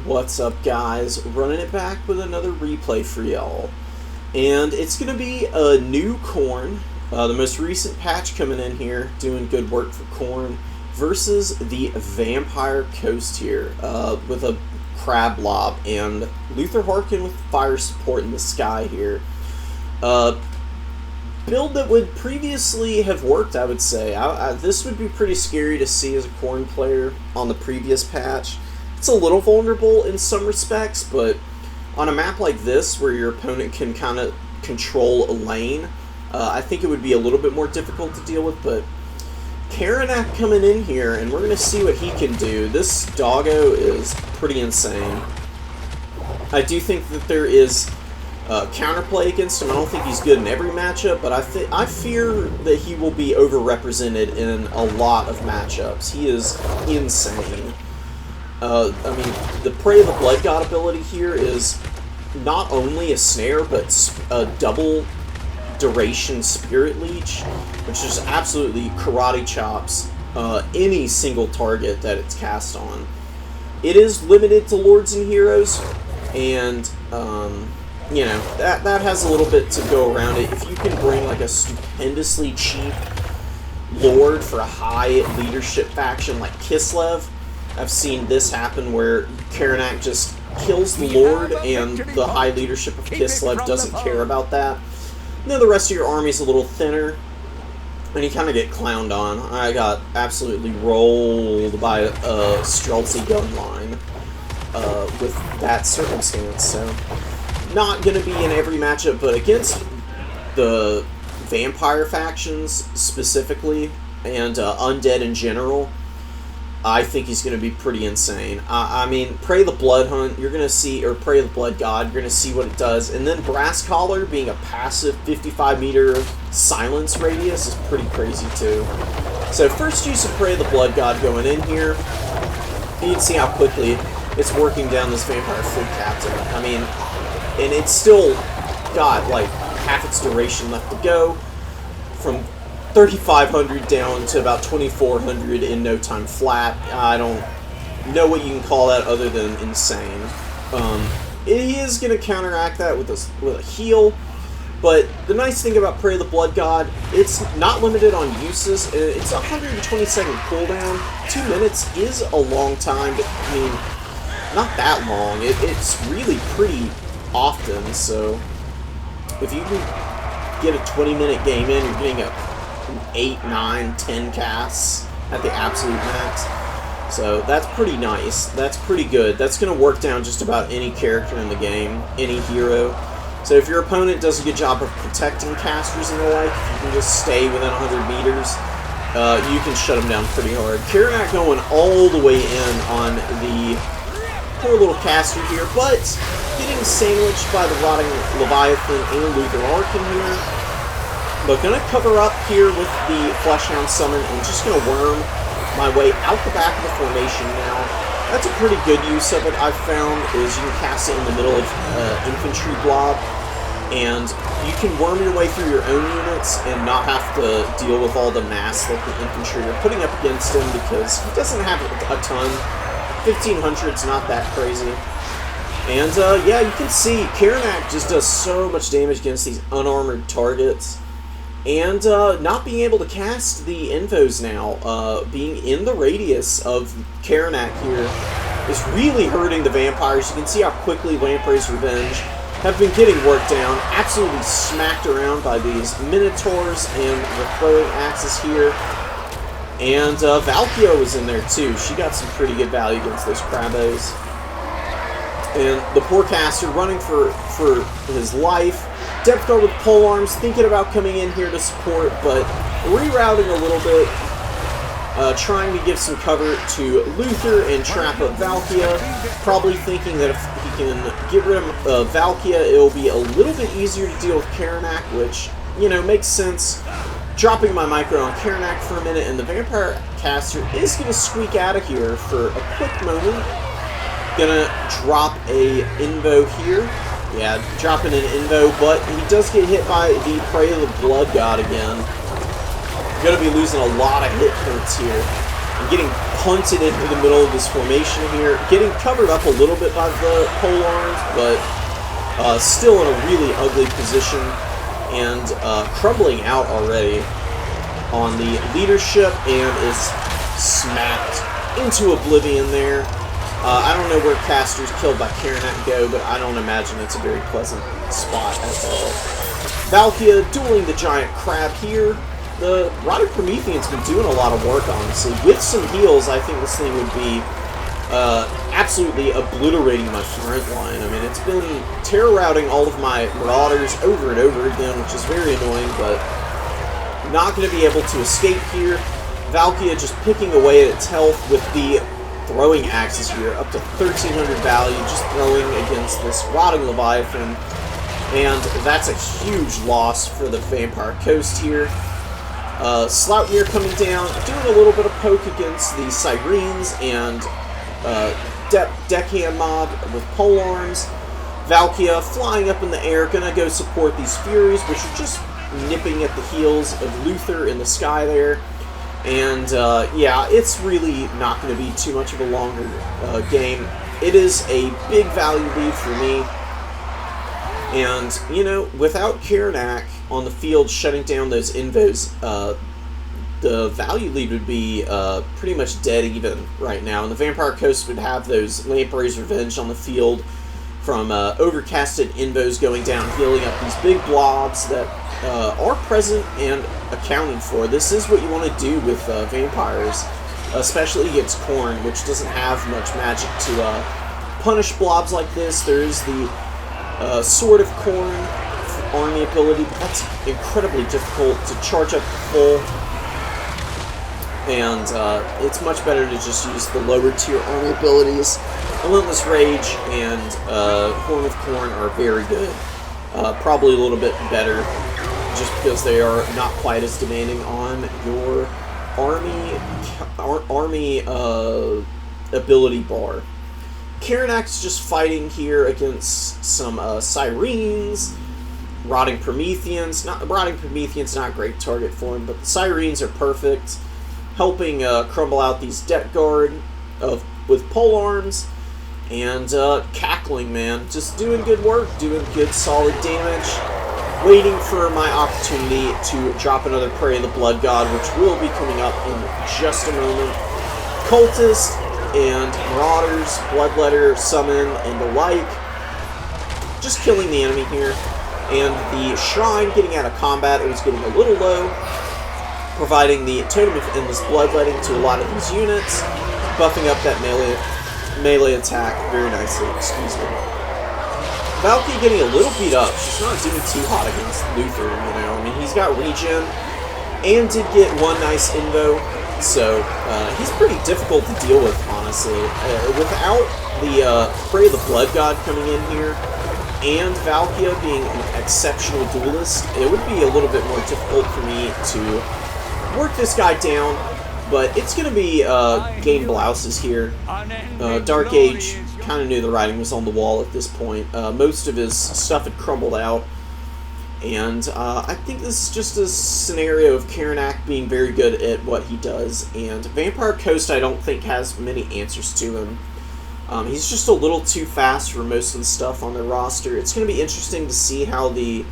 What's up, guys? Running it back with another replay for y'all. And it's going to be a new Khorne, the most recent patch coming in here, doing good work for Khorne, versus the Vampire Coast here, with a Crab Lob and Luther Harkin with fire support in the sky here. Build that would previously have worked, I would say. This would be pretty scary to see as a Khorne player on the previous patch. It's a little vulnerable in some respects, but on a map like this, where your opponent can kind of control a lane, I think it would be a little bit more difficult to deal with, but Karanak coming in here, and we're going to see what he can do. This doggo is pretty insane. I do think that there is counterplay against him. I don't think he's good in every matchup, but I fear that he will be overrepresented in a lot of matchups. He is insane. I mean, the Prey of the Blood God ability here is not only a snare, but a double duration Spirit Leech, which just absolutely karate chops any single target that it's cast on. It is limited to Lords and Heroes, and you know, that has a little bit to go around it. If you can bring like a stupendously cheap Lord for a high leadership faction like Kislev, I've seen this happen where Karanak just kills the Lord and the high leadership of Kislev doesn't care about that. And then the rest of your army's a little thinner, and you kind of get clowned on. I got absolutely rolled by a Streltsy gun line with that circumstance, so not going to be in every matchup, but against the vampire factions specifically, and undead in general, I think he's going to be pretty insane. I mean, Prey the Blood Hunt, you're going to see, or Prey the Blood God, you're going to see what it does. And then Brass Collar being a passive 55-meter silence radius is pretty crazy too. So first use of Prey the Blood God going in here. You can see how quickly it's working down this Vampire Fleet Captain. I mean, and it's still got like half its duration left to go, from 3,500 down to about 2,400 in no time flat. I don't know what you can call that other than insane. It is going to counteract that with a heal, but the nice thing about Prey of the Blood God, it's not limited on uses. It's a 120-second cooldown. 2 minutes is a long time, but I mean, not that long. It's really pretty often, so if you can get a 20-minute game in, you're getting 8, 9, 10 casts at the absolute max. So that's pretty nice. That's pretty good. That's going to work down just about any character in the game, any hero. So if your opponent does a good job of protecting casters and the like, if you can just stay within 100 meters, you can shut them down pretty hard. Karanak going all the way in on the poor little caster here, but getting sandwiched by the Rotting Leviathan and Luther Harkin here. But gonna cover up here with the Fleshhound Summon and just gonna worm my way out the back of the formation now. That's a pretty good use of it, I've found, is you can cast it in the middle of infantry blob, and you can worm your way through your own units and not have to deal with all the mass that the infantry are putting up against him, because he doesn't have a ton. 1,500's not that crazy. And yeah, you can see Karanak just does so much damage against these unarmored targets. And not being able to cast the invos now, being in the radius of Karanak here, is really hurting the vampires. You can see how quickly Lamprey's Revenge have been getting worked down, absolutely smacked around by these Minotaurs and the throwing axes here. And Valkio was in there too. She got some pretty good value against those Krabos. And the poor caster running for his life. Depth guard with pole arms, thinking about coming in here to support, but rerouting a little bit, trying to give some cover to Luther and trap up Valkia, probably thinking that if he can get rid of Valkia, it'll be a little bit easier to deal with Karanak, which, you know, makes sense. Dropping my micro on Karanak for a minute, and the Vampire Caster is going to squeak out of here for a quick moment. Gonna drop a Invo here. Yeah, dropping an Invo, but he does get hit by the Prey of the Blood God again. Gonna be losing a lot of hit points here. And getting punted into the middle of this formation here, getting covered up a little bit by the polearms, but still in a really ugly position, and crumbling out already on the leadership, and is smacked into oblivion there. I don't know where casters killed by Karanak go, but I don't imagine it's a very pleasant spot at all. Valkia dueling the giant crab here. The Rotted Promethean's been doing a lot of work, honestly. With some heals, I think this thing would be absolutely obliterating my front line. I mean, it's been terror routing all of my Marauders over and over again, which is very annoying, but not going to be able to escape here. Valkia just picking away at its health with the throwing axes here, up to 1300 value, just throwing against this Rotting Leviathan. And that's a huge loss for the Vampire Coast here. Sloutmere coming down, doing a little bit of poke against the Sirens and Deckhand mob with polearms. Valkia flying up in the air, gonna go support these Furies, which are just nipping at the heels of Luther in the sky there. And yeah, it's really not going to be too much of a longer game. It is a big value lead for me. And, you know, without Karanak on the field shutting down those invos, the value lead would be pretty much dead even right now. And the Vampire Coast would have those Lamprey's Revenge on the field from overcasted invos going down, healing up these big blobs that are present and accounted for. This is what you want to do with vampires, especially against Khorne, which doesn't have much magic to punish blobs like this. There is the Sword of Khorne army ability, but that's incredibly difficult to charge up full, and it's much better to just use the lower tier army abilities. Relentless Rage and Horn of Khorne are very good. Probably a little bit better, just because they are not quite as demanding on your army ability bar. Karanak's just fighting here against some Sirens, Rotting Prometheans. Rotting Prometheans not a great target for him, but the Sirens are perfect, helping crumble out these Death Guard with polearms. And cackling, man, just doing good work, doing good solid damage, waiting for my opportunity to drop another Prey of the Blood God, which will be coming up in just a moment. Cultist and Marauders, Bloodletter, Summon, and the like, just killing the enemy here. And the Shrine getting out of combat, it was getting a little low, providing the Totem of Endless Bloodletting to a lot of these units, buffing up that melee attack very nicely, excuse me. Valky getting a little beat up. She's not doing too hot against Luther, you know. I mean, he's got regen and did get one nice invo, so he's pretty difficult to deal with, honestly. Without the Prey of the Blood God coming in here and Valkia being an exceptional duelist, it would be a little bit more difficult for me to work this guy down. But it's going to be game blouses here. Dark Age kind of knew the writing was on the wall at this point. Most of his stuff had crumbled out. And I think this is just a scenario of Karanak being very good at what he does. And Vampire Coast, I don't think, has many answers to him. He's just a little too fast for most of the stuff on their roster. It's going to be interesting to see how the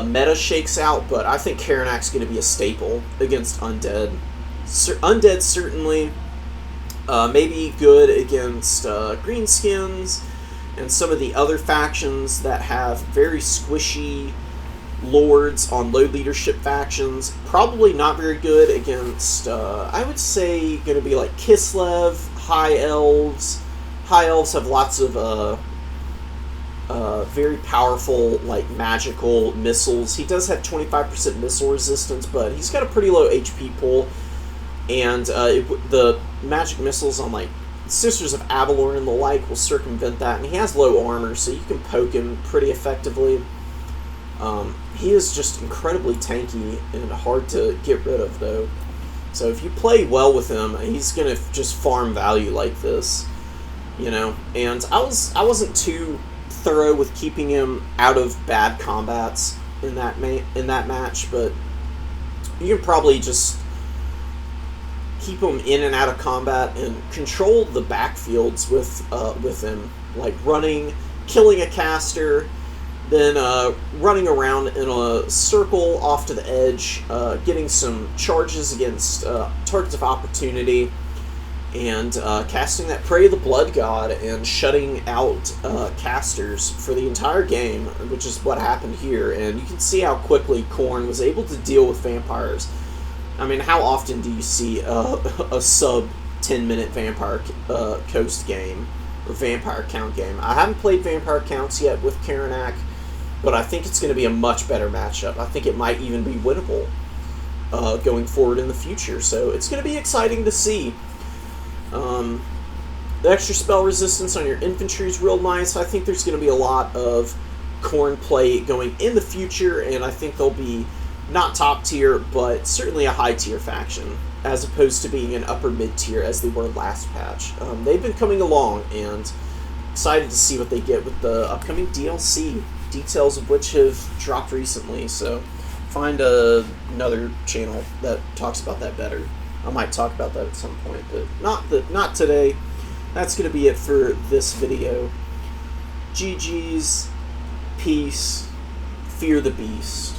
meta shakes out, but I think Karanak's going to be a staple against Undead. Undead certainly, maybe good against Greenskins and some of the other factions that have very squishy lords on low leadership factions. Probably not very good against, I would say, going to be like Kislev, High Elves. High Elves have lots of very powerful, like, magical missiles. He does have 25% missile resistance, but he's got a pretty low HP pool. And the magic missiles on, like, Sisters of Avalorn and the like will circumvent that. And he has low armor, so you can poke him pretty effectively. He is just incredibly tanky and hard to get rid of, though. So if you play well with him, he's going to just farm value like this, you know. And I wasn't too thorough with keeping him out of bad combats in that match, but you can probably just keep him in and out of combat, and control the backfields with him, like running, killing a caster, then running around in a circle off to the edge, getting some charges against targets of opportunity, and casting that Prey of the Blood God and shutting out casters for the entire game, which is what happened here. And you can see how quickly Khorne was able to deal with vampires. I mean, how often do you see a sub 10-minute Vampire Coast game or Vampire Count game? I haven't played Vampire Counts yet with Karanak, but I think it's going to be a much better matchup. I think it might even be winnable going forward in the future. So it's going to be exciting to see. The extra spell resistance on your infantry is real nice. I think there's going to be a lot of Khorne play going in the future, and I think they'll be not top tier, but certainly a high tier faction, as opposed to being an upper mid tier as they were last patch. They've been coming along, and excited to see what they get with the upcoming DLC, details of which have dropped recently. So find another channel that talks about that better. I might talk about that at some point, but not today. That's going to be it for this video. GG's, peace, fear the beast.